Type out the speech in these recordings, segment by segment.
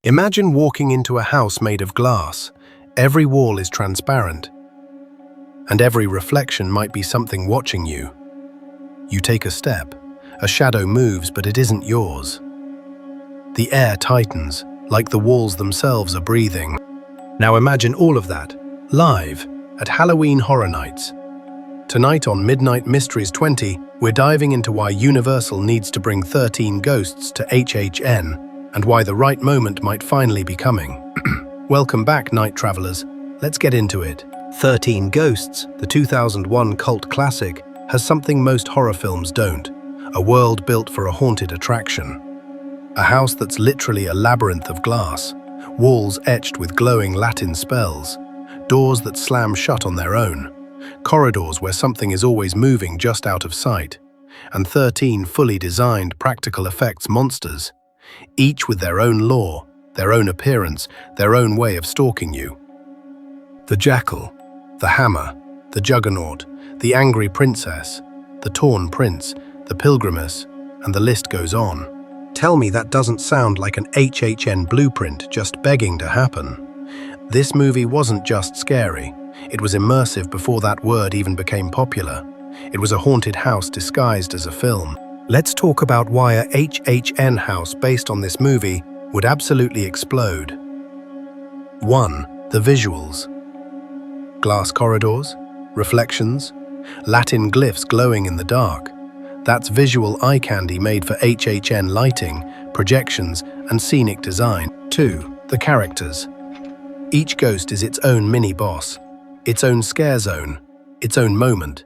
Imagine walking into a house made of glass. Every wall is transparent, and every reflection might be something watching you. You take a step, a shadow moves, but it isn't yours. The air tightens, like the walls themselves are breathing. Now imagine all of that, live, at Halloween Horror Nights. Tonight on Midnight Mysteries 20, we're diving into why Universal needs to bring 13 ghosts to HHN, and why the right moment might finally be coming. Welcome back, night travelers. Let's get into it. 13 Ghosts, the 2001 cult classic, has something most horror films don't: a world built for a haunted attraction. A house that's literally a labyrinth of glass, walls etched with glowing Latin spells, doors that slam shut on their own, corridors where something is always moving just out of sight, and 13 fully designed practical effects monsters, each with their own lore, their own appearance, their own way of stalking you. The Jackal, the Hammer, the Juggernaut, the Angry Princess, the Torn Prince, the Pilgrimess, and the list goes on. Tell me that doesn't sound like an HHN blueprint just begging to happen. This movie wasn't just scary, it was immersive before that word even became popular. It was a haunted house disguised as a film. Let's talk about why a HHN house based on this movie would absolutely explode. 1. The visuals. Glass corridors, reflections, Latin glyphs glowing in the dark. That's visual eye candy made for HHN lighting, projections, and scenic design. 2. The characters. Each ghost is its own mini-boss, its own scare zone, its own moment.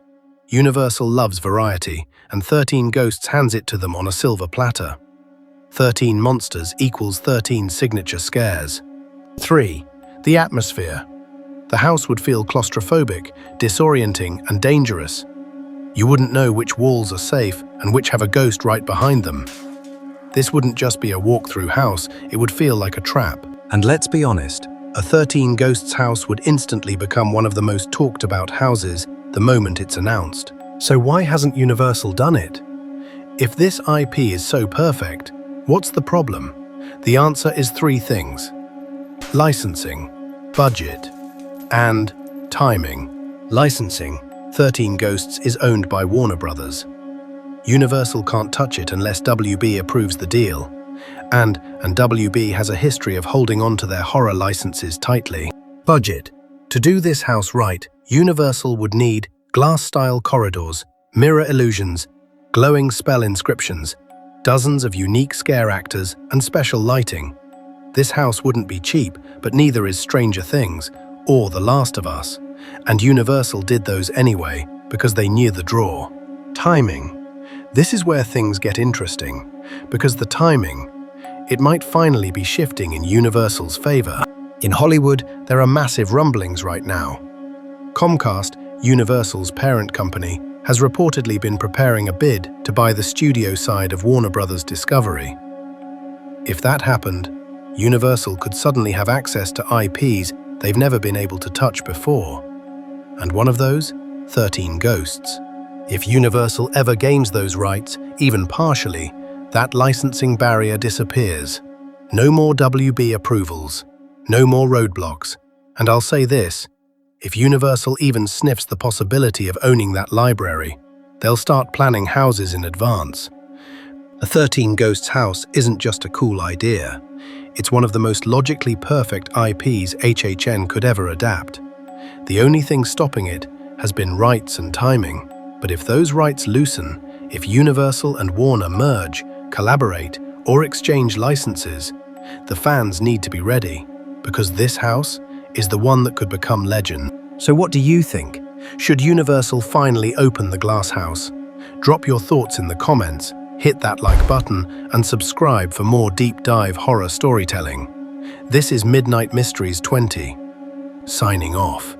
Universal loves variety, and 13 Ghosts hands it to them on a silver platter. 13 monsters equals 13 signature scares. 3. The atmosphere. The house would feel claustrophobic, disorienting, and dangerous. You wouldn't know which walls are safe and which have a ghost right behind them. This wouldn't just be a walk-through house, it would feel like a trap. And let's be honest, a 13 Ghosts house would instantly become one of the most talked about houses the moment it's announced. So why hasn't Universal done it? If this IP is so perfect, what's the problem? The answer is 3 things: licensing, budget, and timing. Licensing. 13 Ghosts is owned by Warner Brothers. Universal can't touch it unless WB approves the deal. And WB has a history of holding on to their horror licenses tightly. Budget. To do this house right, Universal would need glass-style corridors, mirror illusions, glowing spell inscriptions, dozens of unique scare actors, and special lighting. This house wouldn't be cheap, but neither is Stranger Things or The Last of Us. And Universal did those anyway, because they knew the draw. Timing. This is where things get interesting, because the timing, it might finally be shifting in Universal's favor. In Hollywood, there are massive rumblings right now. Comcast, Universal's parent company, has reportedly been preparing a bid to buy the studio side of Warner Brothers Discovery. If that happened, Universal could suddenly have access to IPs they've never been able to touch before. And one of those? 13 Ghosts. If Universal ever gains those rights, even partially, that licensing barrier disappears. No more WB approvals. No more roadblocks. And I'll say this, if Universal even sniffs the possibility of owning that library, they'll start planning houses in advance. A 13 Ghosts house isn't just a cool idea. It's one of the most logically perfect IPs HHN could ever adapt. The only thing stopping it has been rights and timing. But if those rights loosen, if Universal and Warner merge, collaborate, or exchange licenses, the fans need to be ready, because this house is the one that could become legend. So what do you think? Should Universal finally open the glass house? Drop your thoughts in the comments, hit that like button, and subscribe for more deep dive horror storytelling. This is Midnight Mysteries 20, signing off.